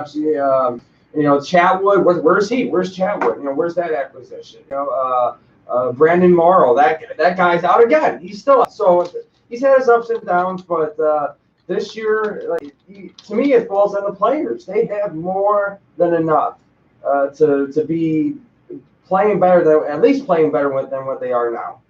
Chatwood. Where's he? Where's Chatwood? Where's that acquisition? Brandon Morrow. That guy's out again. He's still out. So he's had his ups and downs, but this year, to me, it falls on the players. They have more than enough to be playing better at least playing better than what they are now.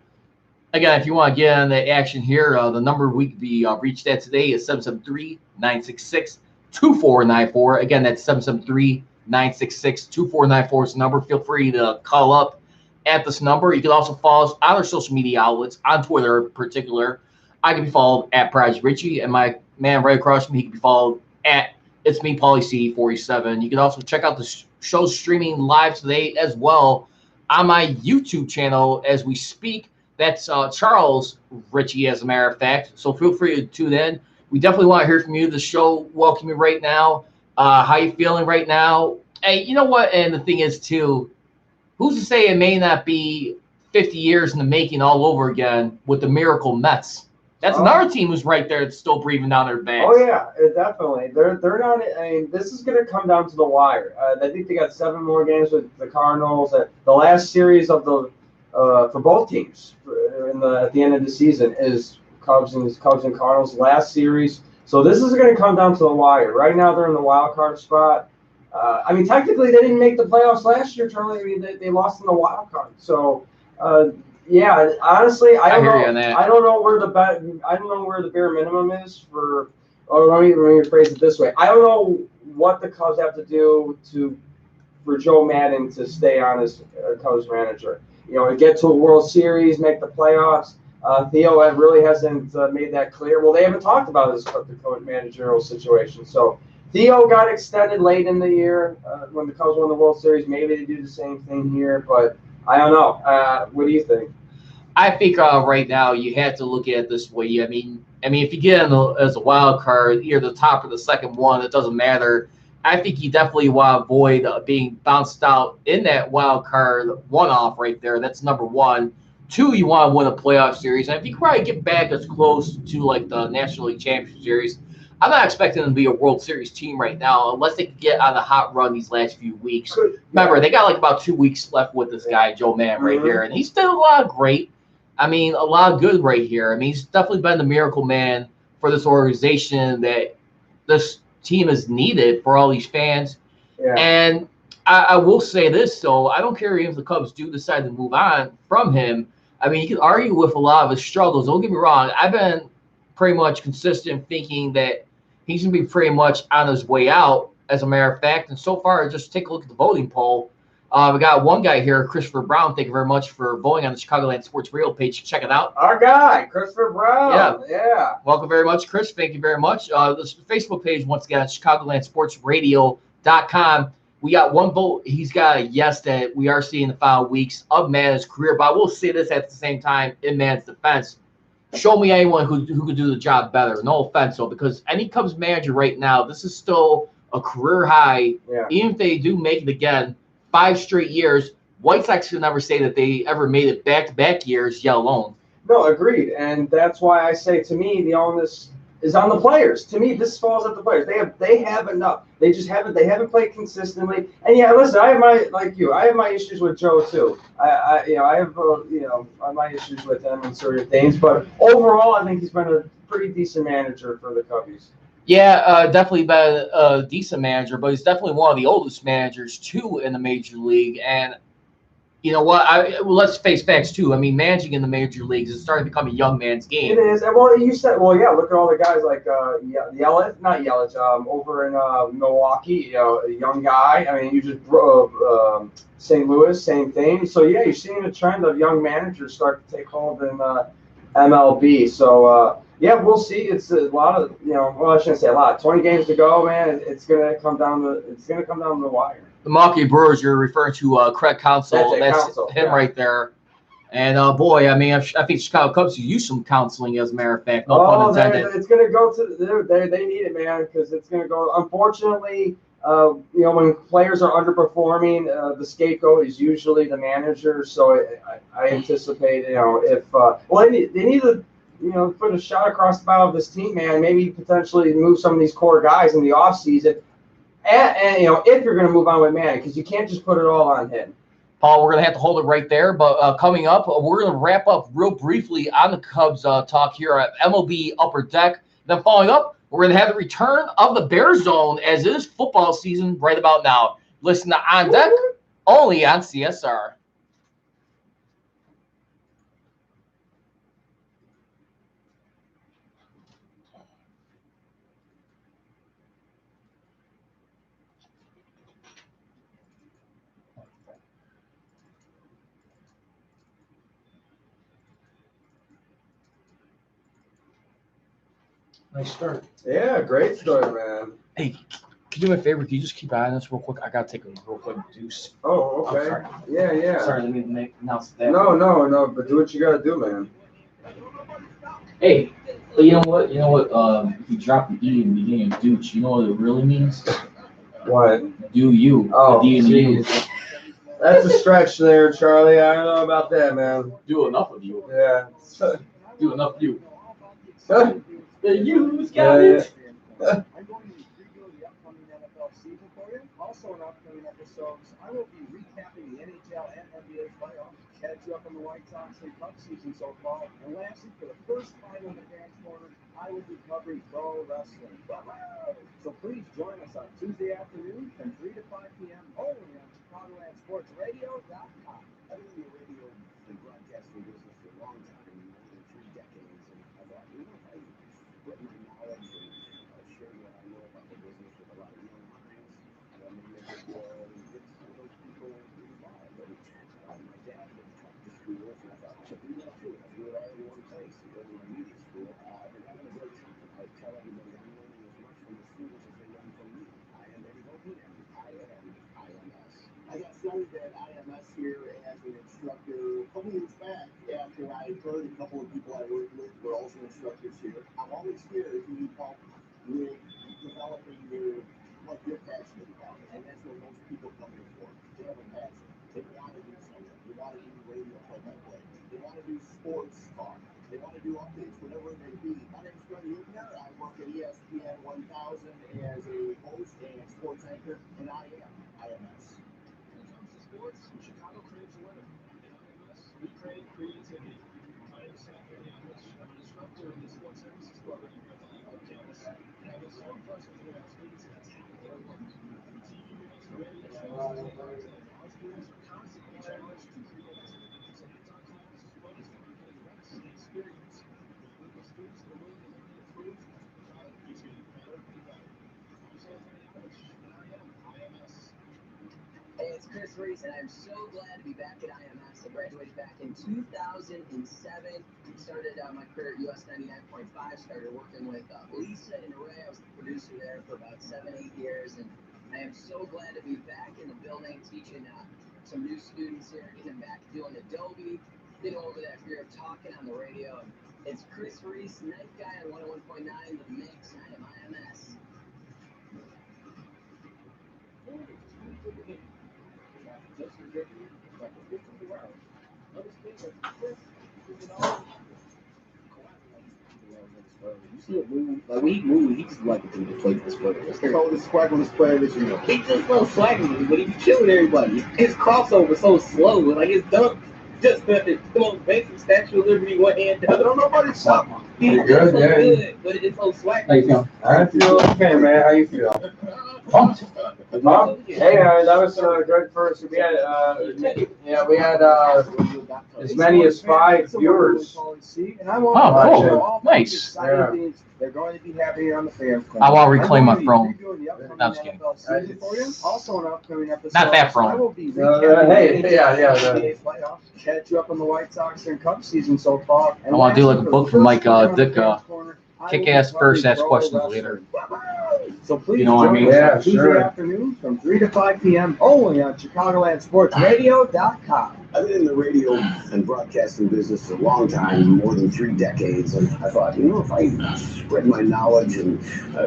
Again, if you want to get on the action here, the number we can be reached at today is 773-966-2494. Again, that's 773-966-2494 is the number. Feel free to call up at this number. You can also follow us on our social media outlets, on Twitter in particular. I can be followed at Prodigy Richey, and my man right across from me, he can be followed at It's Me, Pauly C 47. You can also check out the show streaming live today as well on my YouTube channel as we speak. That's Charles Richey, as a matter of fact. So feel free to tune in. We definitely want to hear from you. The show welcoming right now. How you feeling right now? Hey, you know what? And the thing is, too, who's to say it may not be 50 years in the making all over again with the Miracle Mets? That's another team who's right there that's still breathing down their backs. Oh, yeah, definitely. They're not – I mean, this is going to come down to the wire. I think they got 7 more games with the Cardinals. The last series of the for both teams at the end of the season is Cubs and Cardinals last series. So this is going to come down to the wire. Right now they're in the wild card spot. I mean, technically they didn't make the playoffs last year, Charlie. I mean, they lost in the wild card. So yeah, honestly, I don't know where the bare minimum is for. Or let me rephrase it this way. I don't know what the Cubs have to do for Joe Maddon to stay on as Cubs manager. To get to a World Series, make the playoffs. Theo really hasn't made that clear. Well, they haven't talked about his coach managerial situation. So Theo got extended late in the year when the Cubs won the World Series. Maybe they do the same thing here, but I don't know. What do you think? I think right now you have to look at it this way. I mean, if you get in as a wild card, either the top or the second one, it doesn't matter. I think you definitely want to avoid being bounced out in that wild card one-off right there. That's number one. 2, you want to win a playoff series. And if you probably get back as close to like the National League Championship Series, I'm not expecting them to be a World Series team right now unless they can get on a hot run these last few weeks. Remember, they got like about 2 weeks left with this guy, Joe Maddon, right here. And he's done a lot of great. I mean, a lot of good right here. I mean, he's definitely been the miracle man for this organization that this team is needed for all these fans. Yeah. And I will say this, though. I don't care if the Cubs do decide to move on from him. I mean, you can argue with a lot of his struggles. Don't get me wrong. I've been pretty much consistent thinking that he's going to be pretty much on his way out, as a matter of fact. And so far, just take a look at the voting poll. We got one guy here, Christopher Brown. Thank you very much for voting on the Chicagoland Sports Radio page. Check it out. Our guy, Christopher Brown. Yeah. Welcome very much, Chris. Thank you very much. This Facebook page, once again, ChicagolandSportsRadio.com. We got one vote. He's got a yes that we are seeing the final weeks of Maddon's career. But I will say this at the same time in Maddon's defense. Show me anyone who could do the job better. No offense, though, because any Cubs manager right now, this is still a career high. Yeah. Even if they do make it again, 5 straight years, White Sox can never say that they ever made it back-to-back years, yet alone. No, agreed. And that's why I say, to me, the onus is on the players. To me, this falls at the players. They have enough. They haven't played consistently. And yeah, listen, I have my issues with Joe too. I have my issues with him and certain things, but overall, I think he's been a pretty decent manager for the Cubbies. Yeah, definitely been a decent manager, but he's definitely one of the oldest managers too in the major league. And you know what? Let's face facts too. I mean, managing in the major leagues is starting to become a young man's game. It is. Well, you said, yeah. Look at all the guys like Yelich, over in Milwaukee. A young guy. I mean, you just St. Louis, same thing. So yeah, you're seeing a trend of young managers start to take hold in MLB. So yeah, we'll see. It's a lot of Well, I shouldn't say a lot. 20 games to go, man. It's gonna come down to the wire. The Milwaukee Brewers, you're referring to Craig Counsell. That's him right there. And, boy, I mean, I think Chicago Cubs could use some counseling, as a matter of fact. No pun intended. It's going to go to – they need it, man, because it's going to go – unfortunately, when players are underperforming, the scapegoat is usually the manager. So I anticipate, if they need to, put a shot across the bow of this team, man, maybe potentially move some of these core guys in the offseason. and if you're going to move on with Manning, because you can't just put it all on him. Paul, we're going to have to hold it right there. But coming up, we're going to wrap up real briefly on the Cubs talk here at MLB Upper Deck. Then following up, we're going to have the return of the Bear Zone as it is football season right about now. Listen to On Deck, only on CSR. Nice start. Yeah, great start, man. Hey, can you do me a favor? Can you just keep an eye on this real quick? I got to take a real quick deuce. Oh, okay. Sorry. Yeah. Sorry, let me announce that. No, but do what you got to do, man. Hey, you know what? If you drop the E in the beginning of douche, you know what it really means? What? Do you. Oh, the D in the U. geez. That's a stretch there, Charlie. I don't know about that, man. Do enough of you. Yeah. Do enough of you. The U's got it. Yeah. I'm going to be previewing the upcoming NFL season for you. Also, in upcoming episodes, I will be recapping the NHL and NBA playoffs, catch you up on the White Sox and Cubs season so far, and lastly, for the first time on the Fans Corner, I will be covering pro wrestling. So please join us on Tuesday afternoon from 3 to 5 p.m. only on ChicagolandSportsRadio.com. I've been in the radio and broadcasting business for a long time, more than 3 decades, and I thought, if I put my knowledge and share what I know about the business with a lot of young minds, maybe I could get some of those people involved. And my dad had come to school, and I thought, I should do that too. I do it all in one place. You go to a media school. I've been having a great time. I tell everybody I'm learning as much from the students as they learn from me. I am ready to go here. I am IMS. I got started at IMS here as an instructor a couple years back after I heard a couple of people I worked with were also instructors here. I'm always here if you need help with developing what you're passionate about. And that's what most people come here for. They have a passion. They want to do something. They want to do radio play-by-play. They want to do sports talk. They want to do updates, whatever it may be. My name is Freddie Hibner. I work at ESPN 1000 as a host and sports anchor, and I am IMS. When it comes to sports, Chicago craves a winner. In IMS, we crave creativity. I am Seth Hernandez. I'm an instructor in the sports services program here at the Eagle campus, and I've been so impressed with the way our students attack their work. From TV meetings to radio shows to content, our students are constantly challenged to create. It's a hands-on class focused on progress and experience. With a group of students that are willing to learn and improve, Chicago keeps getting better and better. I'm Seth Hernandez, and I am IMS. Hey, it's Chris Reese, and I'm so glad to be back at IMS. I graduated back in 2007. Started my career at US 99.5. Started working with Lisa and Ray. I was the producer there for about 7-8 years, and I am so glad to be back in the building teaching some new students here, getting them back doing Adobe, getting over that fear of talking on the radio. It's Chris Reese, night guy on 101.9 The Mix. I am IMS. You see it move? Like when he moves, he just like to do the play this player. It's the coldest swag on this player this year. He's just so swaggy, but he be chilling everybody. His crossover so slow, like his dunk just the most basic Statue of Liberty one hand dunk. Don't nobody stop him. He's good, so yeah. good, but it's so swaggy. How you feeling? I feel okay, man. How you feel? Pumped. Hey, that was good first. We had, as many as 5 viewers. Pauly C, and I want Oh, cool. all Nice. exciting Yeah. things. They're going to be happening on the Fans Corner. I want to reclaim my I'm throne. going to be reviewing the upcoming No, I'm just kidding. NFL season for you. Also, in upcoming episodes, Not that throne. I will be Hey, recapping the yeah, NBA playoffs, catch you up on the White Sox and Cubs season so far. I wanna do like a lastly, book for from the Mike, first time on the Dick, Fans Corner, I will be Kick-ass first, covering ask pro questions wrestling. later. So please You know what I join mean? us Yeah, on Tuesday sure. afternoon from 3 to 5 p.m. only on ChicagolandSportsRadio.com. I've been in the radio and broadcasting business for a long time, more than 3 decades, and I thought, if I spread my knowledge and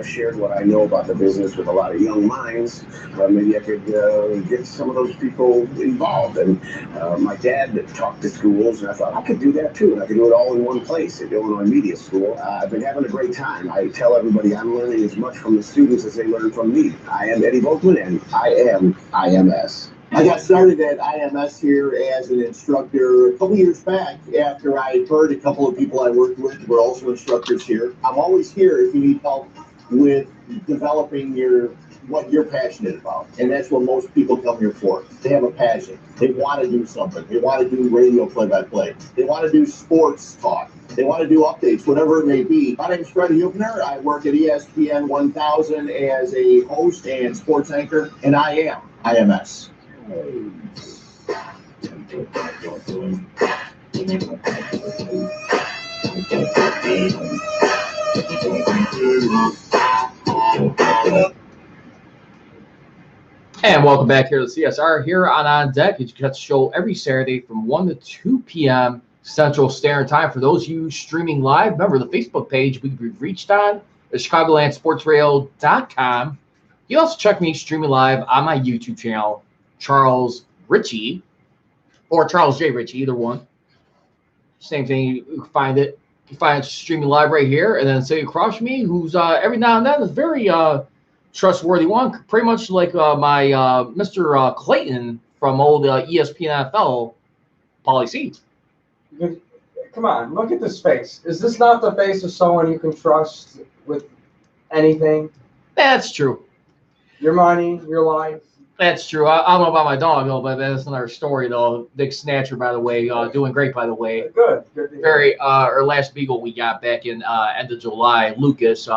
shared what I know about the business with a lot of young minds, maybe I could get some of those people involved. And my dad talked to schools, and I thought I could do that too, and I could do it all in one place at Illinois Media School. I've been having a great time. I tell everybody I'm learning as much from the students as they learn from me. I am Eddie Volkman, and I am IMS. I got started at IMS here as an instructor a couple years back after I heard a couple of people I worked with were also instructors here. I'm always here if you need help with developing what you're passionate about. And that's what most people come here for. They have a passion. They want to do something. They want to do radio play-by-play. They want to do sports talk. They want to do updates, whatever it may be. My name is Freddie Hubner. I work at ESPN 1000 as a host and sports anchor, and I am IMS. And welcome back here to CSR here on Deck. You catch the show every Saturday from 1 to 2 p.m. Central Standard Time. For those of you streaming live, remember the Facebook page we've reached on is ChicagolandSportsRadio.com. You also check me streaming live on my YouTube channel, Charles Richey, or Charles J. Richey, either one. Same thing. You can find it. You find it streaming live right here, and then sitting across from me, who's every now and then is very trustworthy one, pretty much like my Mr. Clayton from old ESPN NFL, Pauly C. Come on, look at this face. Is this not the face of someone you can trust with anything? That's true. Your money, your life. That's true. I don't know about my dog, though, but that's another story, though. Big Snatcher, by the way, doing great, by the way. Good. Good to hear. Our last Beagle we got back in end of July, Lucas,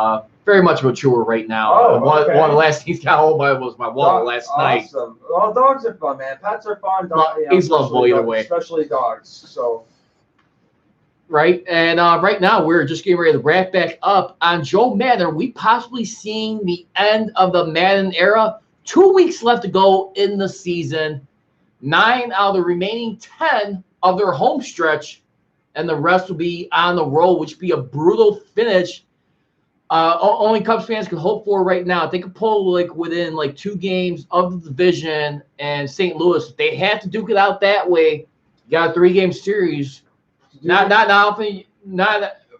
very much mature right now. Oh, one okay. of the last things got hold by was my wall last night. Awesome. Well, dogs are fun, man. Pets are fun. He's lovable either way. Especially dogs. So. Right, and right now we're just getting ready to wrap back up on Joe Madden. Are we possibly seeing the end of the Madden era? 2 weeks left to go in the season. 9 out of the remaining 10 of their home stretch, and the rest will be on the road, which would be a brutal finish. Only Cubs fans can hope for right now. If they could pull within 2 games of the division and St. Louis, if they have to duke it out that way, you got a 3-game series. Not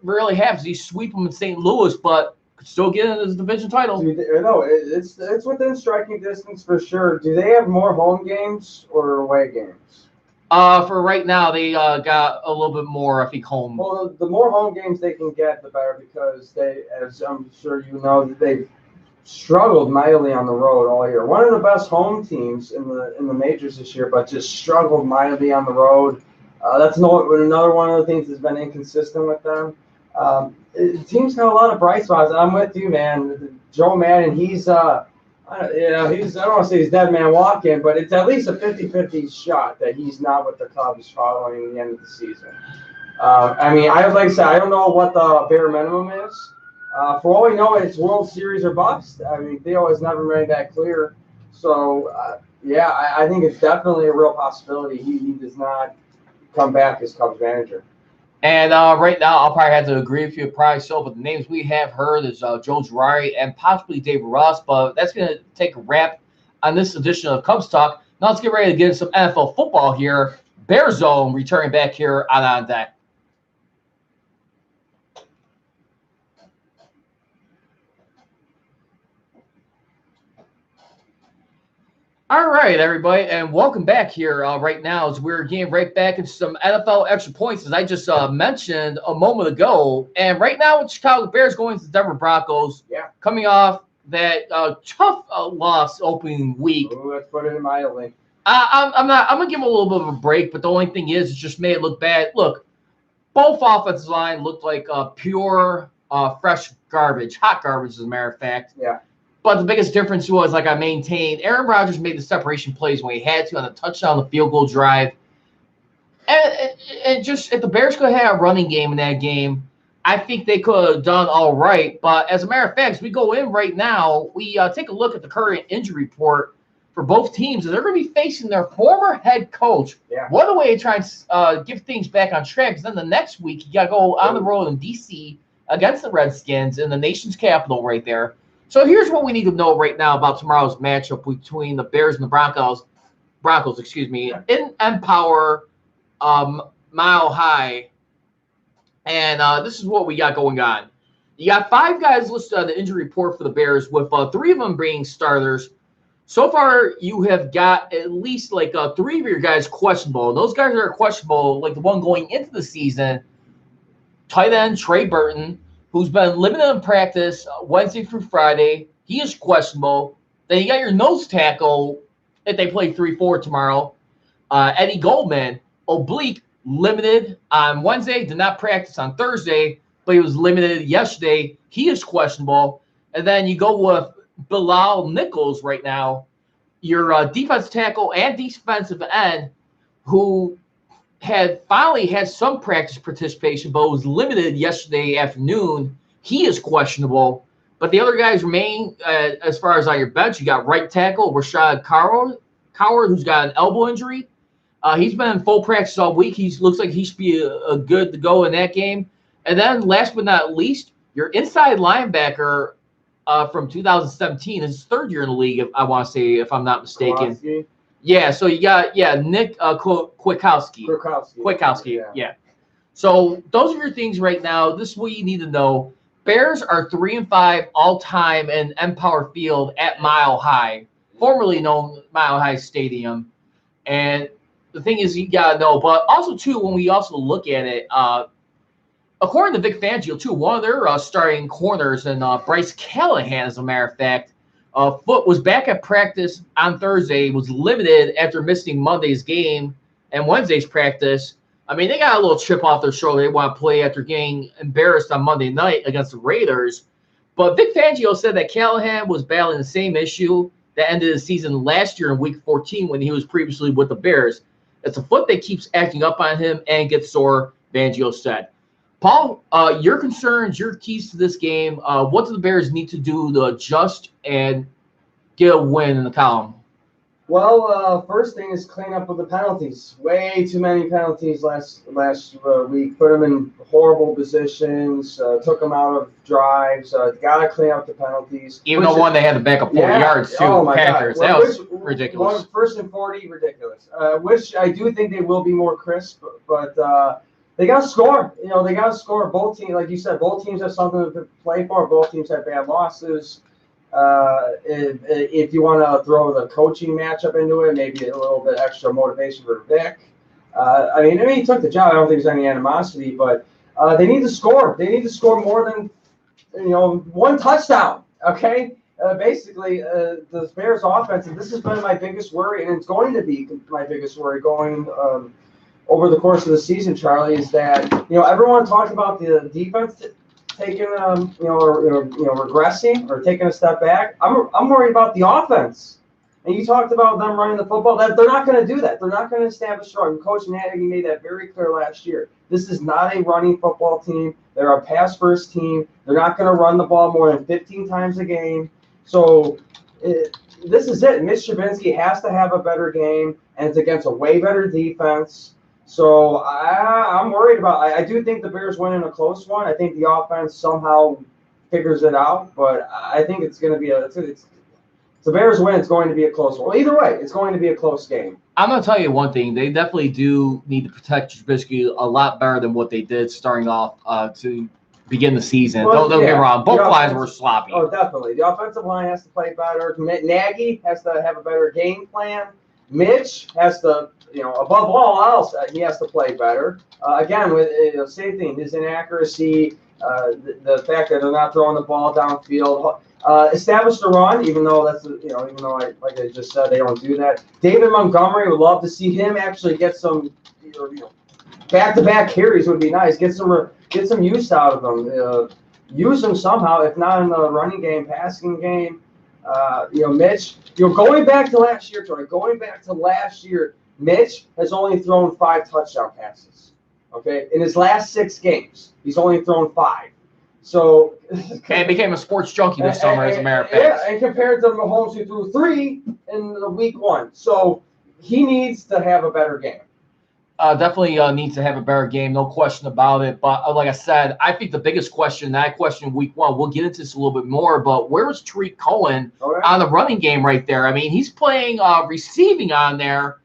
really happens. You sweep them in St. Louis, but could still get in the division title. No, it's within striking distance for sure. Do they have more home games or away games? For right now, they got a little bit more, I think, home. Well, the more home games they can get, the better, because they, as I'm sure you know, they've struggled mightily on the road all year. One of the best home teams in the majors this year, but just struggled mightily on the road. That's another one of the things that's been inconsistent with them. Teams got a lot of bright spots. I'm with you, man. Joe Madden, he's I don't want to say he's dead man walking, but it's at least a 50-50 shot that he's not with the Cubs following the end of the season. Like I said, I don't know what the bare minimum is. For all we know, it's World Series or bust. Theo has never made that clear. So, I think it's definitely a real possibility he does not come back as Cubs manager. And right now, I'll probably have to agree with you, probably so, but the names we have heard is Joe Girardi and possibly Dave Ross, but that's going to take a wrap on this edition of Cubs Talk. Now let's get ready to get into some NFL football here. Bear Zone returning back here on Deck. All right, everybody, and welcome back here right now as we're getting right back into some NFL extra points, as I just mentioned a moment ago. And right now, with Chicago Bears going to the Denver Broncos, coming off that tough loss opening week. Ooh, let's put it mildly. I'm gonna give them a little bit of a break, but the only thing is, it just made it look bad. Look, both offensive line looked like pure fresh garbage, hot garbage, as a matter of fact. Yeah. But the biggest difference was, like I maintained, Aaron Rodgers made the separation plays when he had to on the touchdown, the field goal drive. And just if the Bears could have had a running game in that game, I think they could have done all right. But as a matter of fact, as we go in right now, we take a look at the current injury report for both teams is they're going to be facing their former head coach. Yeah. One way to try and get things back on track is then the next week you got to go on the road in D.C. against the Redskins in the nation's capital right there. So here's what we need to know right now about tomorrow's matchup between the Bears and the Broncos, in Empower Mile High. And this is what we got going on. You got 5 guys listed on the injury report for the Bears, with 3 of them being starters. So far, you have got at least like 3 of your guys questionable. And those guys that are questionable, like the one going into the season, tight end Trey Burton, who's been limited in practice Wednesday through Friday. He is questionable. Then you got your nose tackle, if they play 3-4 tomorrow, Eddie Goldman, oblique, limited on Wednesday, did not practice on Thursday, but he was limited yesterday. He is questionable. And then you go with Bilal Nichols right now, your defensive tackle and defensive end, who had finally had some practice participation, but was limited yesterday afternoon. He is questionable. But the other guys remain, as far as on your bench, you got right tackle Rashad Coward, who's got an elbow injury. He's been in full practice all week. He looks like he should be a good to go in that game. And then last but not least, your inside linebacker from 2017, his 3rd year in the league, I want to say, if I'm not mistaken. Kowalski. Yeah, so you got, Nick Kwiatkowski. Kwiatkowski, yeah. So those are your things right now. This is what you need to know. Bears are 3-5 all-time in Empower Field at Mile High, formerly known Mile High Stadium. And the thing is, you got to know. But also, too, when we also look at it, according to Vic Fangio, too, one of their starting corners, and Bryce Callahan, as a matter of fact, Foot was back at practice on Thursday, was limited after missing Monday's game and Wednesday's practice. I mean, they got a little chip off their shoulder. They want to play after getting embarrassed on Monday night against the Raiders. But Vic Fangio said that Callahan was battling the same issue that ended the season last year in Week 14 when he was previously with the Bears. It's a foot that keeps acting up on him and gets sore, Fangio said. Paul, your concerns, your keys to this game, what do the Bears need to do to adjust and get a win in the column? Well, first thing is clean up with the penalties. Way too many penalties last week. Put them in horrible positions. Took them out of drives. Got to clean up the penalties. Even the one they had to back up 40 yards to Packers. Well, that was ridiculous. First and 40, ridiculous. Which I do think they will be more crisp, but they got to score. You know, they got to score. Both teams, like you said, both teams have something to play for. Both teams have bad losses. If you want to throw the coaching matchup into it, maybe a little bit extra motivation for Vic. I mean, he took the job. I don't think there's any animosity, but they need to score. They need to score more than, one touchdown. Okay. Basically, the Bears offense, and this has been my biggest worry, and it's going to be my biggest worry going over the course of the season, Charlie, is that, everyone talked about the defense taking, regressing or taking a step back. I'm worried about the offense. And you talked about them running the football. That they're not going to do that. They're not going to establish a run. Coach Nagy made that very clear last year. This is not a running football team. They're a pass-first team. They're not going to run the ball more than 15 times a game. So this is it. Mitch Trubinsky has to have a better game, and it's against a way better defense. So I'm worried about. I do think the Bears win in a close one. I think the offense somehow figures it out, but I think it's going to be it's the Bears win. It's going to be a close one. Well, either way, it's going to be a close game. I'm going to tell you one thing. They definitely do need to protect Trubisky a lot better than what they did starting off to begin the season. Well, don't get me wrong. Both lines were sloppy. Oh, definitely. The offensive line has to play better. Nagy has to have a better game plan. Mitch has to, above all else, he has to play better. Again, with same thing, his inaccuracy, the fact that they're not throwing the ball downfield. Establish the run, even though like I just said, they don't do that. David Montgomery, would love to see him actually get some, back-to-back carries would be nice. Get some use out of them. Use them somehow, if not in the running game, passing game. Mitch, going back to last year, Troy, Mitch has only thrown 5 touchdown passes. Okay, in his last 6 games, he's only thrown 5. So And became a sports junkie this summer, as a matter of fact. Yeah, and compared to Mahomes, who threw 3 in the week 1. So he needs to have a better game. Definitely needs to have a better game, no question about it. But like I said, I think the biggest question, that question week 1, we'll get into this a little bit more, but where was Tariq Cohen on the running game right there? I mean, he's playing receiving on there.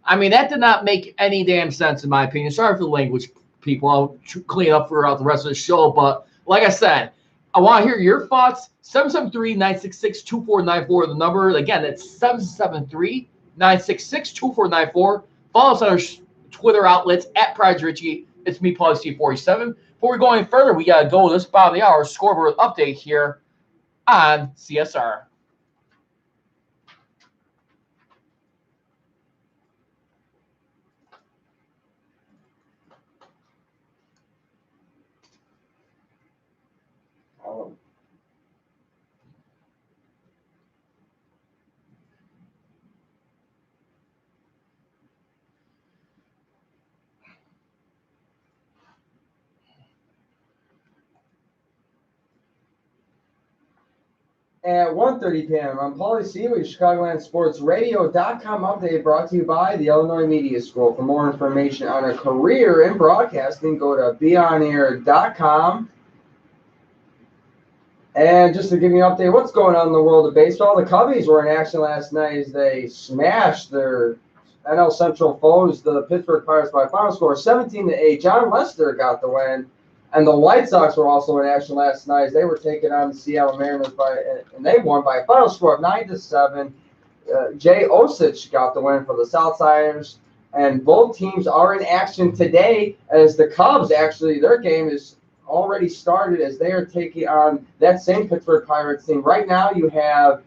I mean, that did not make any damn sense in my opinion. Sorry for the language, people. I'll clean up throughout the rest of the show. But like I said, I want to hear your thoughts. 773-966-2494, the number. Again, that's 773-966-2494. Follow us on our Twitter outlets at Prodigy Richey. It's me, Pauly C 47. Before we go any further, we got to go this bottom of the hour scoreboard update here on CSR. At 1:30 p.m. on Pauly C with ChicagolandSportsRadio.com update brought to you by the Illinois Media School. For more information on a career in broadcasting, go to beonair.com. And just to give you an update, what's going on in the world of baseball? The Cubbies were in action last night as they smashed their NL Central foes, the Pittsburgh Pirates, by a final score 17-8. John Lester got the win. And the White Sox were also in action last night. They were taking on the Seattle Mariners and they won by a final score of 9-7. Jay Osich got the win for the Southsiders. And both teams are in action today as the Cubs, actually, their game is already started as they are taking on that same Pittsburgh Pirates team. Right now you have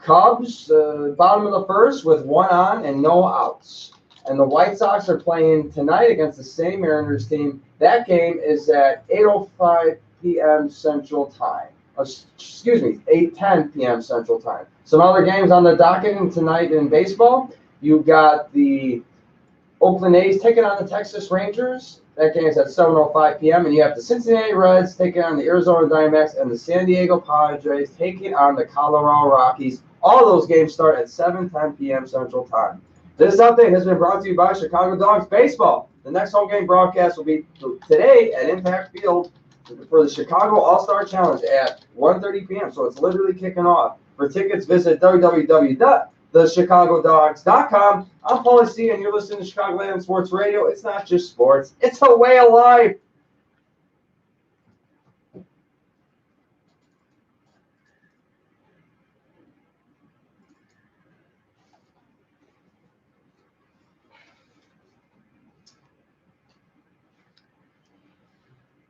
Cubs, bottom of the first with 1 on and no outs. And the White Sox are playing tonight against the same Mariners team. That game is at 8:05 p.m. Central Time. Excuse me, 8:10 p.m. Central Time. Some other games on the docket tonight in baseball. You've got the Oakland A's taking on the Texas Rangers. That game is at 7:05 p.m. And you have the Cincinnati Reds taking on the Arizona Diamondbacks and the San Diego Padres taking on the Colorado Rockies. All those games start at 7:10 p.m. Central Time. This update has been brought to you by Chicago Dogs Baseball. The next home game broadcast will be today at Impact Field for the Chicago All-Star Challenge at 1:30 p.m. So it's literally kicking off. For tickets, visit www.thechicagodogs.com. I'm Pauly C, and you're listening to Chicagoland Sports Radio. It's not just sports. It's a way of life.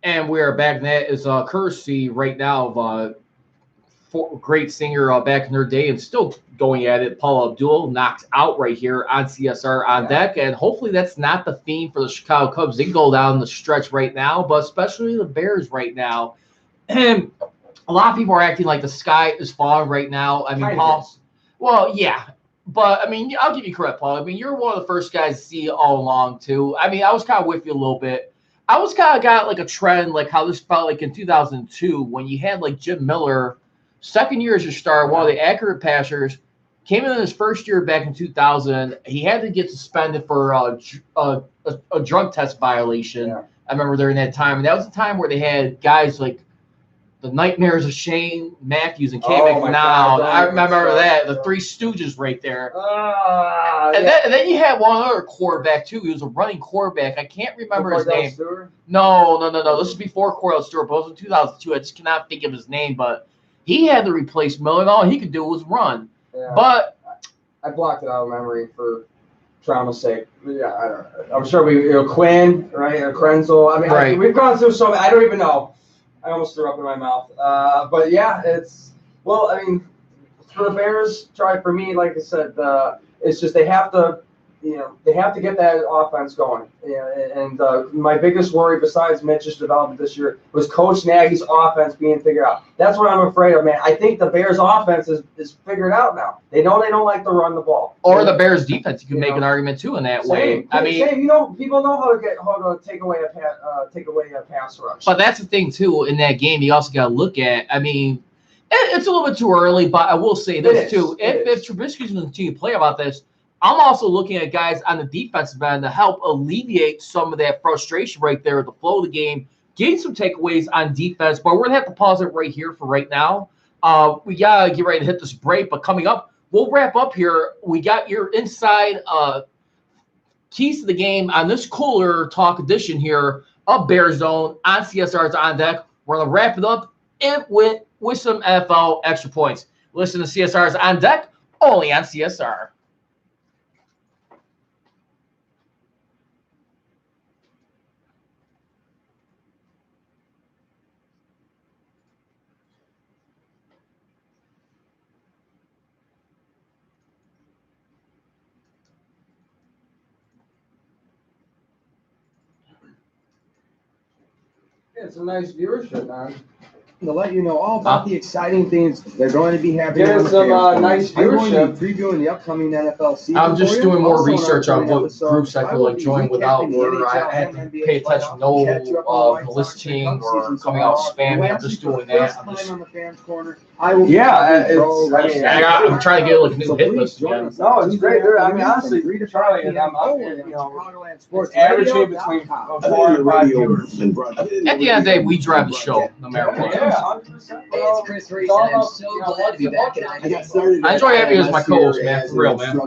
And we are back. And that is courtesy right now of great singer back in their day and still going at it. Paula Abdul knocked out right here on CSR on deck. And hopefully that's not the theme for the Chicago Cubs. They can go down the stretch right now, but especially the Bears right now. And a lot of people are acting like the sky is falling right now. I mean, Paul. Well, yeah. But, I mean, I'll give you credit, Paul. I mean, you're one of the first guys to see it all along, too. I mean, I was kind of with you a little bit. I was kind of got like a trend, like how this felt like in 2002 when you had like Jim Miller, second year as your star, one of the accurate passers, came in his first year back in 2000. He had to get suspended for a drug test violation. Yeah. I remember during that time. And that was the time where they had guys like the Nightmares of Shane Matthews and Caveman. I remember that. The Three Stooges right there. And then you had one other quarterback, too. He was a running quarterback. I can't remember his name. Stewart? No. This is before Cordell Stewart, but it was in 2002. I just cannot think of his name. But he had to replace Miller, and all he could do was run. Yeah. But I blocked it out of memory for trauma's sake. Yeah, I don't know. I'm sure Quinn, right? Or Krenzel. I mean, right. We've gone through so many. I don't even know. I almost threw up in my mouth. But yeah, I mean, for the Bears, for me, like I said, it's just they have to they have to get that offense going. And my biggest worry, besides Mitch's development this year, was Coach Nagy's offense being figured out. That's what I'm afraid of, man. I think the Bears' offense is figured out now. They know they don't like to run the ball. Or the Bears' defense. You can make an argument too in that way. I mean, people know how to take away a pass rush. But that's the thing too. In that game, you also got to look at. I mean, it's a little bit too early, but I will say this too: if Trubisky's going to continue to play about this, I'm also looking at guys on the defensive end to help alleviate some of that frustration right there at the flow of the game, getting some takeaways on defense. But we're going to have to pause it right here for right now. We got to get ready to hit this break. But coming up, we'll wrap up here. We got your inside keys to the game on this Cooler Talk edition here of Bear Zone on CSR's On Deck. We're going to wrap it up with some NFL extra points. Listen to CSR's On Deck, only on CSR. It's a nice viewership, man. To let you know all about the exciting things they're going to be happening. Get some nice viewership. I'm going to be previewing the upcoming NFL season. I'm just doing more research on what episode, groups I could join without where I have to pay attention to listing or coming out spamming. I'm just doing that. I'm just, on the fans corner. I'm trying to get like a new hit list again. No, it's great. I mean, honestly, Charlie, and I'm averaging between 4 and 5 viewers. At the end of the day, we drive the show, no matter what. Yeah, 100%. It's Chris Reese, and I'm so glad to be back at IMS. I enjoy having you as my co-host, man. For real, man. A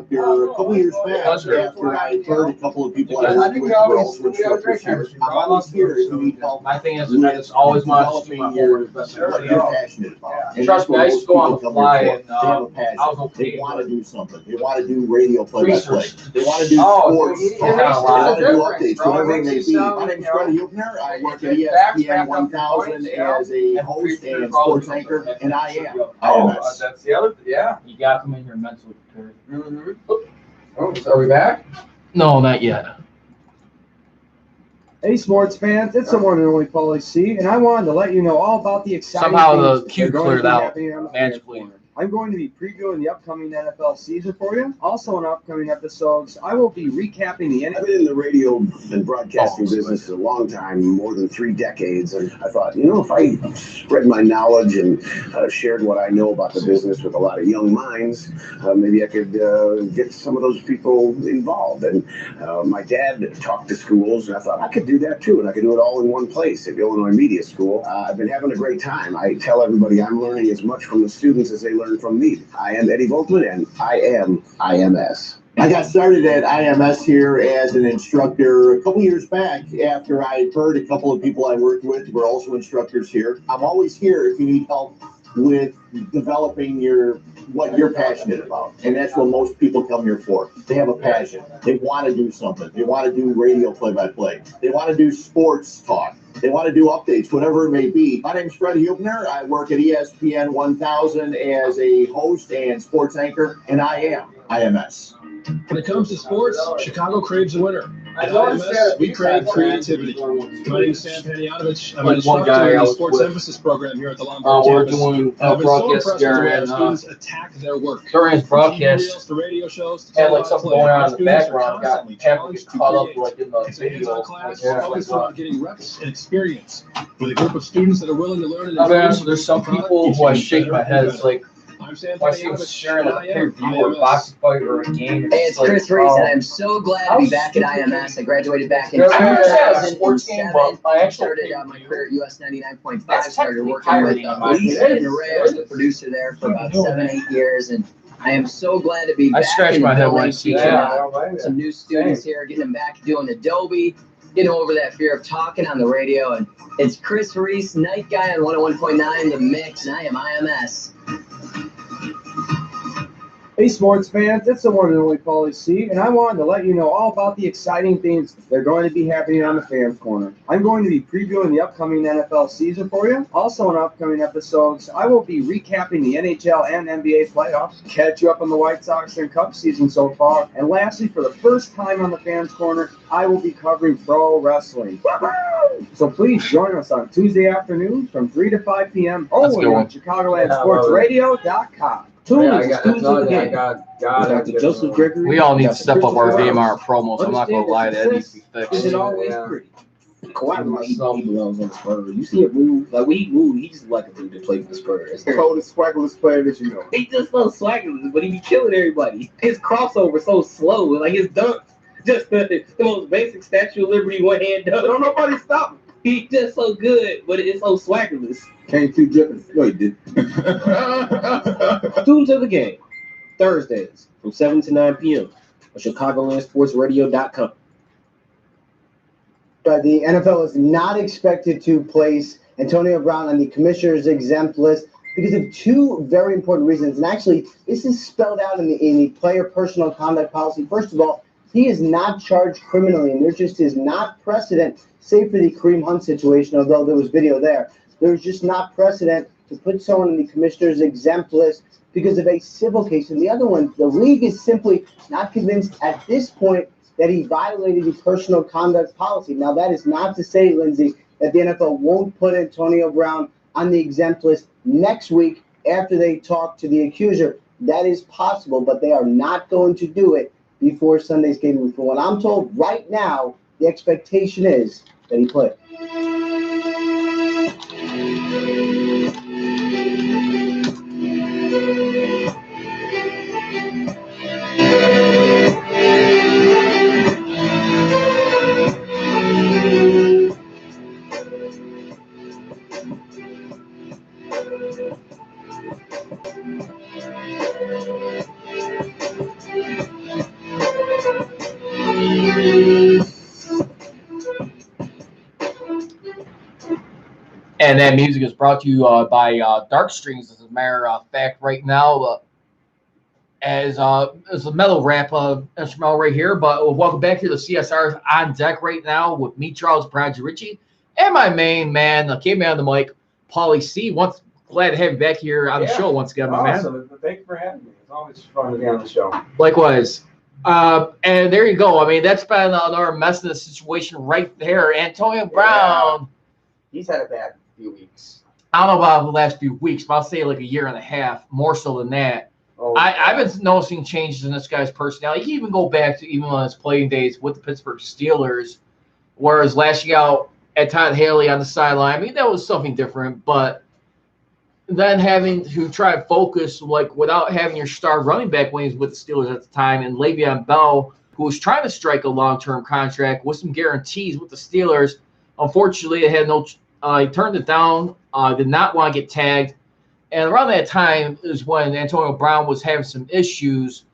couple years back, after I heard a couple of people I worked with were also instructors here. I'm always here if you need help. My thing is, I just always want to keep my forward. What you're passionate about. And Trust me, I used to go on the fly and they have a passion. I was okay. They want to do something. They want to do radio play-by-play. They want to do Oh, sports. it They makes want to do a updates, difference, bro. whatever It it may makes be. you My sound, name's you know, Freddie Hubner. I work at Facts ESPN back up 1000 points, as a host and sports anchor, and I am Oh, IMS. that's the other. Yeah. You got to come in here mentally prepared. Mm-hmm. Oh, so are we back? No, not yet. Hey, sports fans, it's the one and only Pauly C, and I wanted to let you know all about the exciting Somehow the things queue that are going to cleared be out happening on the fans magically. corner. I'm going to be previewing the upcoming NFL season for you. Also, in upcoming episodes, I will be recapping the I've been in the radio and broadcasting business a long time, more than 3 decades, and I thought, if I spread my knowledge and shared what I know about the business with a lot of young minds, maybe I could get some of those people involved. And my dad talked to schools, and I thought I could do that too, and I could do it all in one place at Illinois Media School. I've been having a great time. I tell everybody I'm learning as much from the students as they learn from me. I am Eddie Volkman, and I am IMS. I got started at IMS here as an instructor a couple years back after I heard a couple of people I worked with were also instructors here. I'm always here if you need help with developing what you're passionate about. And that's what most people come here for. They have a passion. They want to do something. They want to do radio play-by-play. They want to do sports talk. They want to do updates, whatever it may be. My name's Freddie Hubner. I work at ESPN 1000 as a host and sports anchor, and I am IMS. When it comes to sports, Chicago craves a winner. At IMS, we crave creativity. My name is Sam Panayotovich. I'm an instructor in the Sports Emphasis program here at the Lombard We're campus. doing I've been so broadcast impressed with the here, way our and students attack their work. during his TV broadcast, reels to radio shows to had like televised something play. going on Our in the students are background. Got constantly having challenged to caught up create. like in the It's a video. hands-on class Yeah, focused like, on getting reps and experience. With a group of students that are willing to learn and I'll be improve, honest, there's some the product people keeps who I getting shake better my and head. better. It's like I'm Sam when I see them Panayotovich, sharing and a I am pay-per-view or a IMS. boxing fight or a game. Hey, it's like, Chris Reese, and oh, I'm so glad to be back at IMS. I graduated back in I understand a sports game, 2007. but I actually Started my career at US 99.5. That's Started technically working with pirating, but Lisa it and is. Ray. I was the producer there for about 7-8 years, and I am so glad to be I back scratch in the my head when I building, see teaching that. some new students here, getting them back doing Adobe, getting over that fear of talking on the radio. And it's Chris Reese, Night Guy on 101.9 The Mix, and I am IMS. Hey sports fans, it's the one and only Pauly C, and I wanted to let you know all about the exciting things that are going to be happening on the Fans Corner. I'm going to be previewing the upcoming NFL season for you. Also in upcoming episodes, I will be recapping the NHL and NBA playoffs, catch you up on the White Sox and Cubs season so far, and lastly, for the first time on the Fans Corner, I will be covering pro wrestling. So please join us on Tuesday afternoons from 3 to 5 p.m. only on ChicagolandSportsRadio.com. I got Joseph Gregory. We all need to step up our game, our promos. I'm not going to lie, that needs to be fixed. Is it always pretty? Kawhi he belongs on the Spurs. You see it move? Like, when he moves, he's just like a dude that plays for the Spurs. The coldest, swaggerless player that you know. He's just so swaggerless, but he be killing everybody. His crossover so slow. Like, his dunk, just the most basic Statue of Liberty one-hand dunk. Don't nobody stop him. He's just so good, but it's so swaggerless. Came through dripping. No, he did. Tune to the game, Thursdays from 7 to 9 p.m. on ChicagolandSportsRadio.com. The NFL is not expected to place Antonio Brown on the commissioner's exempt list because of two very important reasons. And actually, this is spelled out in the player personal conduct policy. First of all, he is not charged criminally, and there just is not precedent, save for the Kareem Hunt situation, although there was video there. There's just not precedent to put someone on the commissioner's exempt list because of a civil case. And the other one, the league is simply not convinced at this point that he violated the personal conduct policy. Now, that is not to say, Lindsay, that the NFL won't put Antonio Brown on the exempt list next week after they talk to the accuser. That is possible, but they are not going to do it before Sunday's game. From what I'm told right now, the expectation is that he plays. And that music is brought to you by Dark Strings, as a matter of fact, right now. As a metal rap instrumental right here. But welcome back here to CSR's on deck right now with me, Charles Prodigy Richey, and my main man, Caveman on the mic, Pauly C. Glad to have you back here on the show once again, my man. Awesome. Thank you for having me. It's always fun to be on the show. Likewise. And there you go. I mean, that's been another mess in the situation right there. Antonio Brown. He's had a bad few weeks. I don't know about the last few weeks, but I'll say like a year and a half, more so than that. I've been noticing changes in this guy's personality. You can even go back to even on his playing days with the Pittsburgh Steelers, whereas lashing out at Todd Haley on the sideline. I mean, that was something different, but then having to try and focus, like, without having your star running back when he was with the Steelers at the time, and Le'Veon Bell, who was trying to strike a long-term contract with some guarantees with the Steelers. Unfortunately, it had no. He turned it down. Did not want to get tagged. And around that time is when Antonio Brown was having some issues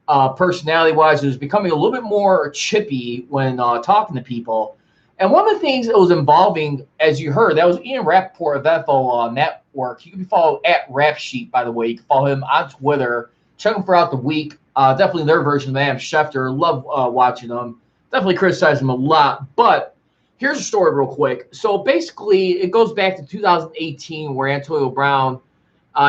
personality-wise. It was becoming a little bit more chippy when talking to people. And one of the things that was involving, as you heard, that was Ian Rappaport of NFL Network. You can be followed at Rap Sheet, by the way. You can follow him on Twitter. Check him throughout the week. Definitely their version of Adam Schefter. Love watching them. Definitely criticize him a lot. But here's a story real quick. So basically, it goes back to 2018 where Antonio Brown,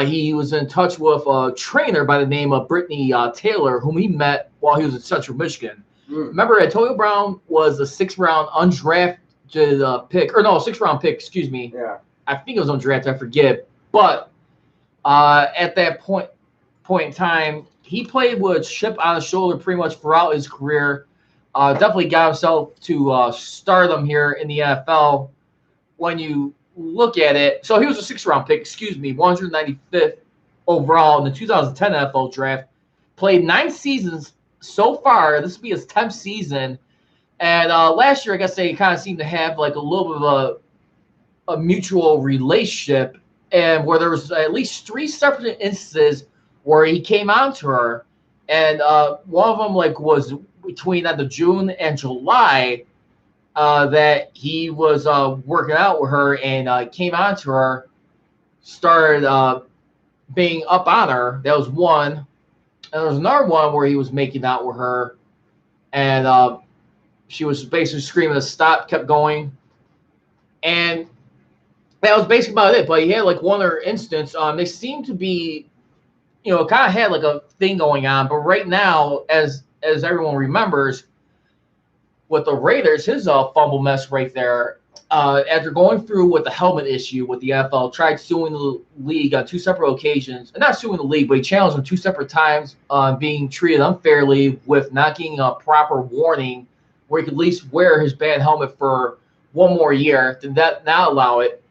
he was in touch with a trainer by the name of Brittany Taylor, whom he met while he was in Central Michigan. Remember, Antonio Brown was a sixth-round undrafted pick. Or no, sixth-round pick, excuse me. Yeah. I think it was undrafted. I forget. But at that point in time, he played with a chip on his shoulder pretty much throughout his career. Definitely got himself to stardom here in the NFL when you look at it. So he was a sixth-round pick, 195th overall in the 2010 NFL draft. Played 9 seasons so far. This will be his 10th season. And last year, I guess they kind of seemed to have like a little bit of a mutual relationship, and where there was at least 3 separate instances where he came on to her. And one of them was between the June and July that he was working out with her, and came on to her, started being up on her. That was one. And there was another one where he was making out with her, and she was basically screaming to stop, kept going. And that was basically about it. But he had like one other instance. They seem to be, kind of had like a thing going on. But right now, as everyone remembers, with the Raiders, his fumble mess right there, after going through with the helmet issue with the NFL, tried suing the league on 2 separate occasions. And not suing the league, but he challenged them 2 separate times on being treated unfairly with not getting a proper warning where he could at least wear his bad helmet for 1 more year. Did that not allow it?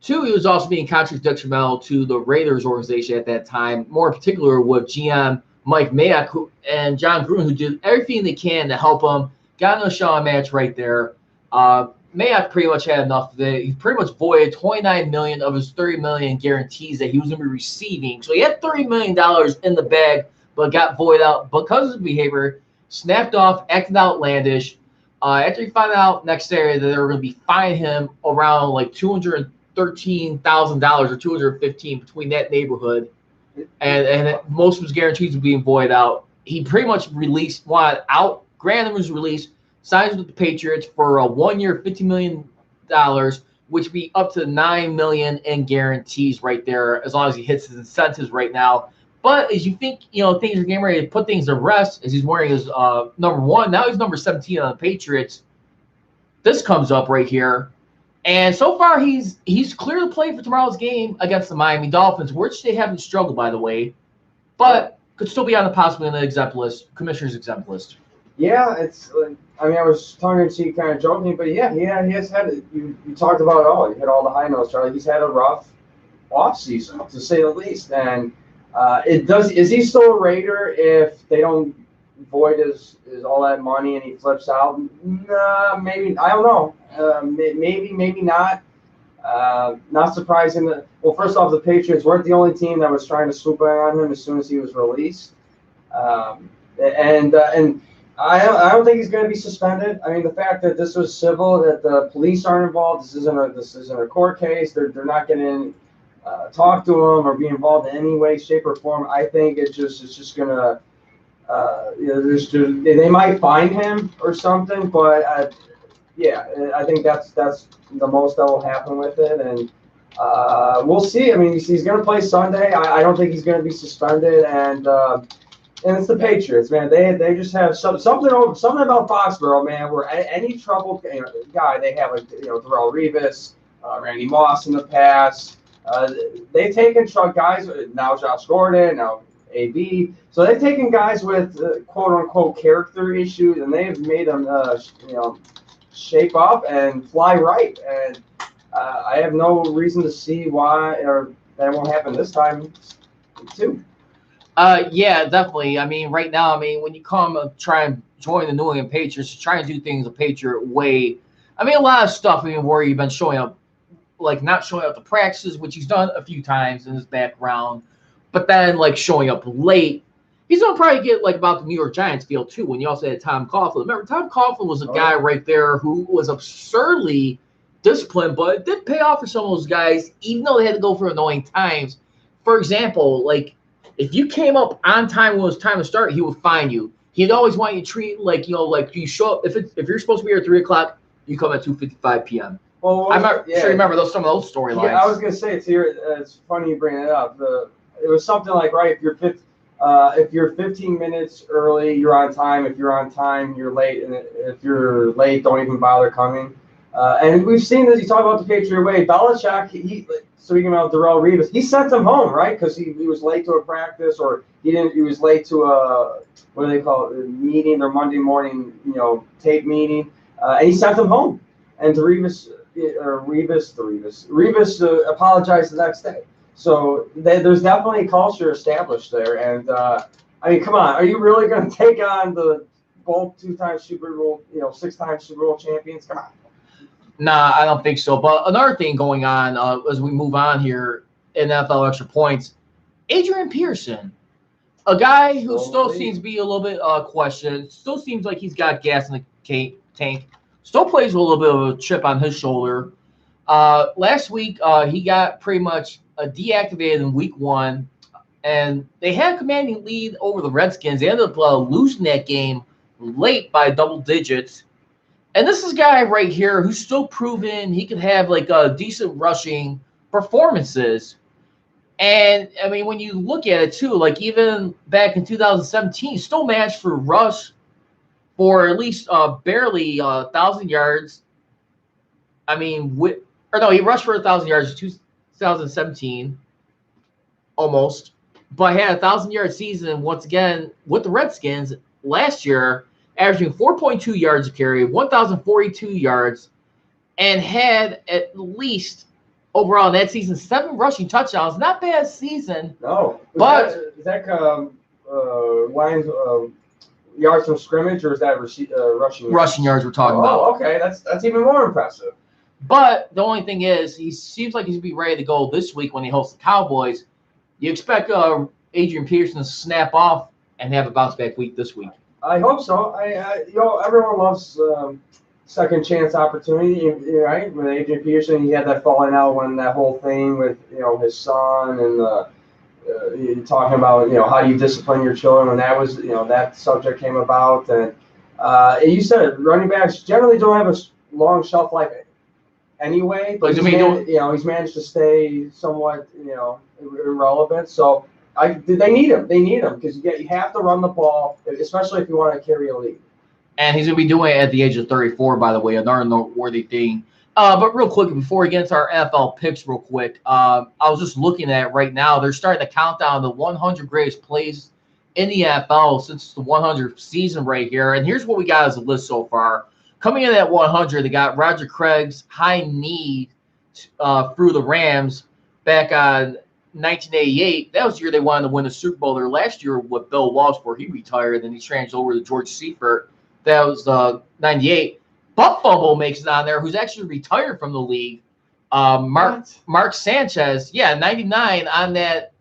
2, he was also being contract detrimental to the Raiders organization at that time, more in particular with GM Mike Mayock and John Gruden, who did everything they can to help him. Got in a shot match right there. Mayock pretty much had enough of it. He pretty much voided $29 million of his $30 million guarantees that he was going to be receiving. So he had $30 million in the bag, but got voided out because of his behavior, snapped off, acted outlandish. After he found out next day that they were going to be fining him around like $213,000 or $215,000 between that neighborhood, and most of his guarantees were being voided out, he pretty much wanted out. Granted, was released, signs with the Patriots for a 1 year, $50 million, which would be up to $9 million in guarantees right there, as long as he hits his incentives right now. But as you think, things are getting ready to put things to rest, as he's wearing his number 1, now he's number 17 on the Patriots. This comes up right here, and so far he's clear to play for tomorrow's game against the Miami Dolphins, which they haven't struggled, by the way, but could still be on the possibly on the exempt list, commissioner's exempt list. Yeah, it's. I mean, I was tongue in cheek, kind of joking, but yeah, he has had it. You talked about it all. You hit all the high notes, Charlie. He's had a rough offseason, to say the least. And is he still a Raider if they don't void his all that money and he flips out? Nah, maybe. I don't know. Maybe not. Not surprising that. Well, first off, the Patriots weren't the only team that was trying to swoop in on him as soon as he was released. And I don't think he's going to be suspended. I mean, the fact that this was civil, that the police aren't involved, this isn't a court case. They're not going to talk to him or be involved in any way, shape, or form. I think it's just going to, they might fine him or something. But I think that's the most that will happen with it, and we'll see. I mean, he's going to play Sunday. I don't think he's going to be suspended, and it's the Patriots, man. They just have something about Foxborough, man. Where any trouble guy, they have Darrelle Revis, Randy Moss in the past. They've taken guys now, Josh Gordon, now AB. So they've taken guys with quote unquote character issues, and they've made them shape up and fly right. And I have no reason to see why or that won't happen this time too. Yeah, definitely. I mean, right now, when you come and try and join the New England Patriots, try and do things the Patriot way. A lot of stuff. Where you've been showing up, like not showing up to practices, which he's done a few times in his background, but then like showing up late. He's gonna probably get like about the New York Giants feel too. When you also had Tom Coughlin. Remember, Tom Coughlin was a guy right there who was absurdly disciplined, but it did pay off for some of those guys, even though they had to go through annoying times. For example, like, if you came up on time when it was time to start, he would fine you. He'd always want you to treat like you show up. If you're supposed to be here at 3 o'clock, you come at 2:55 p.m. Well, I'm not sure you remember some of those storylines. Yeah, I was gonna say it's funny you bring it up. It was something like, right, if you're 15 minutes early, you're on time. If you're on time, you're late, and if you're late, don't even bother coming. And we've seen this. You talk about the Patriot way. Belichick, speaking about Darrelle Revis, he sent him home, right? Because he was late to a practice, or he was late to a, what do they call it, a meeting, their Monday morning, tape meeting, and he sent him home. And Revis apologized the next day. So there's definitely a culture established there. And come on, are you really going to take on the both 2-time Super Bowl, 6-time Super Bowl champions? Come on. Nah, I don't think so. But another thing going on as we move on here in NFL Extra Points, Adrian Peterson, a guy who still seems to be a little bit questioned, still seems like he's got gas in the tank, still plays with a little bit of a chip on his shoulder. Last week, he got pretty much deactivated in week 1 and they had a commanding lead over the Redskins. They ended up losing that game late by double digits. And this is a guy right here who's still proven he can have like decent rushing performances. And I mean, when you look at it too, like even back in 2017, still managed for rush for at least barely 1,000 yards. I mean, he rushed for 1,000 yards in 2017, almost. But had a 1,000-yard season once again with the Redskins last year, averaging 4.2 yards a carry, 1,042 yards, and had at least overall in that season 7 rushing touchdowns. Not bad season. No, but is that lines yards from scrimmage, or is that rushing yards? Rushing yards we're talking about. Oh, okay, that's even more impressive. But the only thing is, he seems like he's going to be ready to go this week when he hosts the Cowboys. You expect Adrian Peterson to snap off and have a bounce-back week this week. I hope so. Everyone loves second chance opportunity, right? With Adrian Peterson, he had that falling out when that whole thing with his son and talking about how do you discipline your children when that was that subject came about, and you said running backs generally don't have a long shelf life anyway, but he's managed to stay somewhat irrelevant. So they need him. They need him because you have to run the ball, especially if you want to carry a lead. And he's going to be doing it at the age of 34, by the way, another noteworthy thing. But real quick, before we get into our NFL picks real quick, I was just looking at it right now. They're starting to count down the 100 greatest plays in the NFL since the 100th season right here. And here's what we got as a list so far. Coming in at 100, they got Roger Craig's high knee through the Rams back on 1988. That was the year they wanted to win the Super Bowl. Their last year with Bill Walsh before he retired, and he transferred over to George Seifert. That was 98. Butt Fumble makes it on there, who's actually retired from the league. Mark Sanchez, 99 on that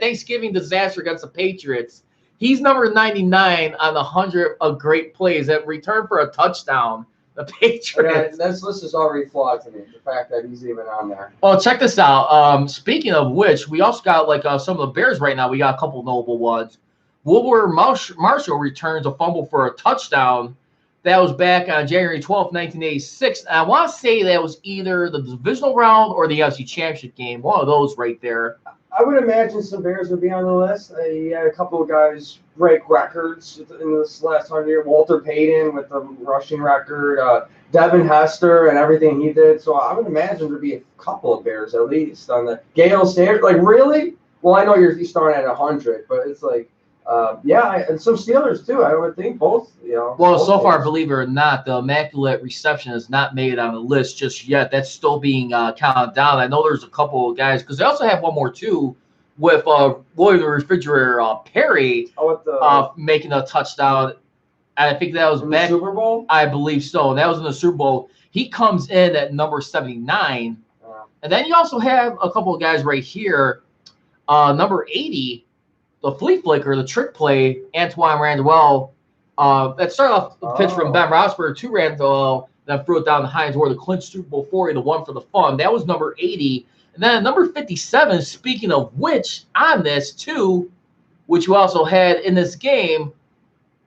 Thanksgiving disaster against the Patriots. He's number 99 on the 100 of great plays that return for a touchdown. The Patriots. Yeah, this list is already flawed to me. The fact that he's even on there. Well, check this out. Speaking of which, we also got some of the Bears right now. We got a couple notable ones. Wilbur Marshall returns a fumble for a touchdown. That was back on January 12th, 1986. And I want to say that was either the divisional round or the NFC Championship game. One of those right there. I would imagine some Bears would be on the list. He had a couple of guys break records in this last 100 years. Walter Payton with the rushing record, Devin Hester and everything he did. So I would imagine there'd be a couple of Bears at least on the Gale Stairs. Like, really? Well, I know you're starting at 100, but it's like, and some Steelers too. I would think both. Well, so far, believe it or not, the Immaculate Reception has not made it on the list just yet. That's still being counted down. I know there's a couple of guys because they also have one more too with William the Refrigerator Perry making a touchdown. I think that was back Super Bowl. I believe so. That was in the Super Bowl. He comes in at number 79, and then you also have a couple of guys right here, number 80. The flea flicker, the trick play, Antoine Randall, that started off the pitch from Ben Roethlisberger to Randall, then threw it down to Hines Ward, the clinch Super Bowl 40, the one for the fun. That was number 80. And then number 57, speaking of which, on this too, which you also had in this game,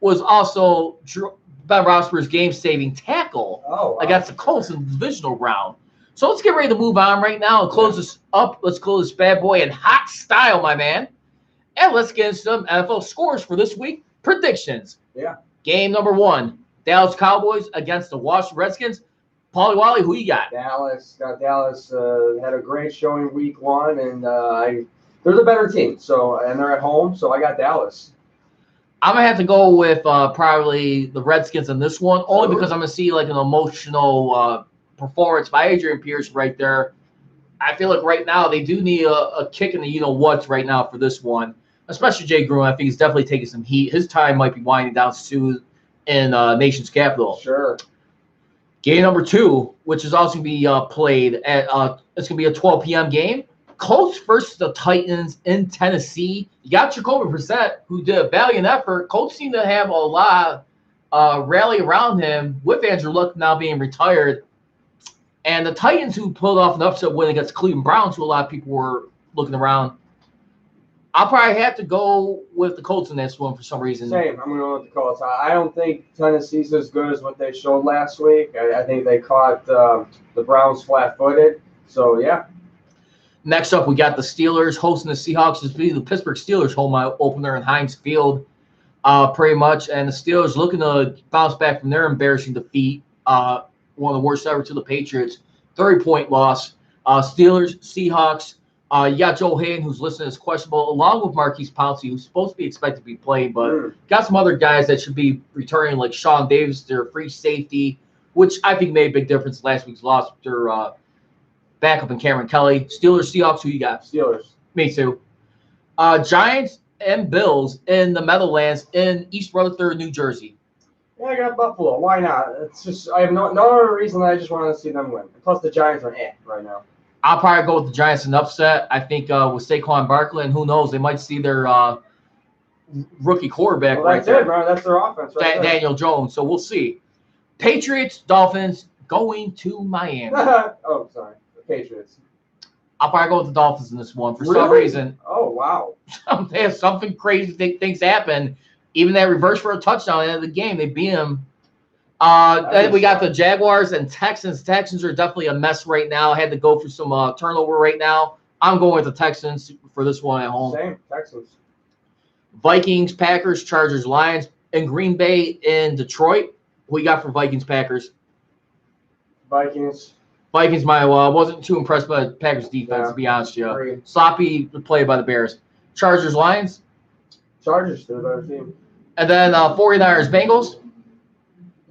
was also Ben Roethlisberger's game-saving tackle against the Colts in the divisional round. So let's get ready to move on right now and close this up. Let's close this bad boy in hot style, my man. And let's get into some NFL scores for this week. Predictions. Yeah. Game number 1, Dallas Cowboys against the Washington Redskins. Pauly Wally, who you got? Dallas. Had a great showing week 1, and they're the better team. And they're at home, so I got Dallas. I'm going to have to go with probably the Redskins in this one, only because I'm going to see like an emotional performance by Adrian Pearce right there. I feel like right now they do need a kick in the you-know-what right now for this one. Especially Jay Gruden. I think he's definitely taking some heat. His time might be winding down soon in nation's capital. Sure. Game number 2, which is also going to be played at it's going to be a 12 p.m. game. Colts versus the Titans in Tennessee. You got Jacoby Brissett, who did a valiant effort. Colts seem to have a lot rally around him with Andrew Luck now being retired. And the Titans, who pulled off an upset win against Cleveland Browns, who a lot of people were looking around. I'll probably have to go with the Colts in this one for some reason. Same. I'm going to go with the Colts. I don't think Tennessee's as good as what they showed last week. I think they caught the Browns flat-footed. So, yeah. Next up, we got the Steelers hosting the Seahawks. This will be the Pittsburgh Steelers home opener in Heinz Field, pretty much. And the Steelers looking to bounce back from their embarrassing defeat, one of the worst ever to the Patriots. 30-point loss. Steelers, Seahawks. You got Joe Hayden, who's listed as questionable, along with Marquise Pouncey, who's supposed to be expected to be playing, but got some other guys that should be returning, like Sean Davis, their free safety, which I think made a big difference last week's loss with their backup in Cameron Kelly. Steelers, Seahawks, who you got? Steelers. Me too. Giants and Bills in the Meadowlands in East Rutherford, New Jersey. Yeah, I got Buffalo. Why not? It's just I have no other reason. I just want to see them win. Plus, the Giants are right now. I'll probably go with the Giants in upset. I think with Saquon Barkley, and who knows, they might see their rookie quarterback that's there. It, bro. That's their offense right there. Daniel Jones. So we'll see. Patriots, Dolphins going to Miami. Oh, sorry. The Patriots. I'll probably go with the Dolphins in this one for some Really? reason. Oh, wow. Something crazy things happen. Even that reverse for a touchdown at the end of the game, they beat them. Then we got the Jaguars and Texans. Texans are definitely a mess right now. I had to go through some turnover right now. I'm going with the Texans for this one at home. Same, Texans. Vikings, Packers, Chargers, Lions, and Green Bay in Detroit. What you got for Vikings, Packers? Vikings. Vikings, wasn't too impressed by the Packers defense, to be honest with you. Sloppy play by the Bears. Chargers, Lions. Chargers, they're the better team. And then 49ers, Bengals.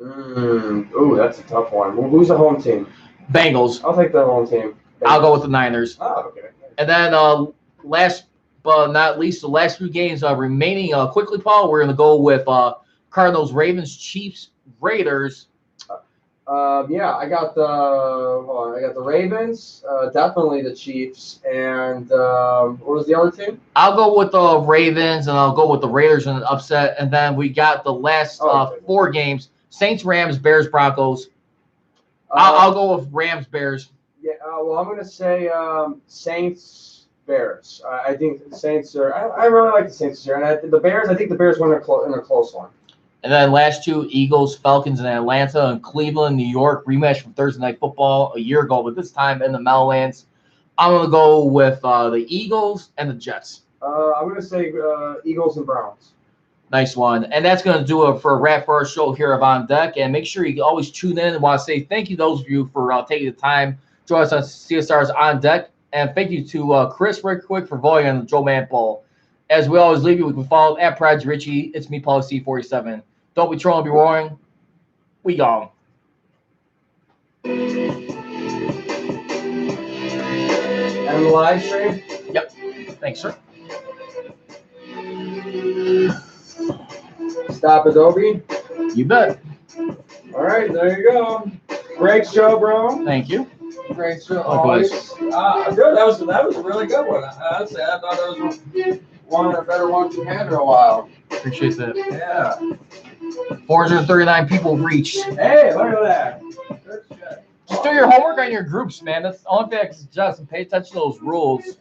Ooh, that's a tough one. Who's the home team? Bengals. I'll take the home team. Bengals. I'll go with the Niners. Oh, okay. And then last but not least, the last few games remaining quickly, Paul, we're going to go with Cardinals, Ravens, Chiefs, Raiders. Yeah, I got the Ravens, definitely the Chiefs, and what was the other team? I'll go with the Ravens, and I'll go with the Raiders in an upset. And then we got the last 4 games: Saints, Rams, Bears, Broncos. I'll go with Rams, Bears. Yeah, well, I'm going to say Saints, Bears. I think the Saints are. I really like the Saints here, and the Bears. I think the Bears win in a close one. And then last 2, Eagles, Falcons in Atlanta, and Cleveland, New York, rematch from Thursday Night Football a year ago, but this time in the Meadowlands. I'm going to go with the Eagles and the Jets. I'm going to say Eagles and Browns. Nice one. And that's going to do it for a wrap for our show here of On Deck. And make sure you always tune in. And want to say thank you to those of you for taking the time to join us on CSR's On Deck. And thank you to Chris right quick for voting on the Joe Man poll. As we always leave you, we can follow at Prodigy Richey. It's me, Pauly C 47. Don't be trolling, be roaring. We gone. And the live stream? Yep. Thanks, sir. Stop Adobe. You bet. All right, there you go. Great show, bro. Thank you. Great show. Likewise. Good. That was a really good one. Honestly, I thought that was one of the better ones you had in a while. Appreciate that. Yeah. 439 people reached. Hey, look at that. Good shit. Just do your homework on your groups, man. That's the only thing I can suggest, and pay attention to those rules.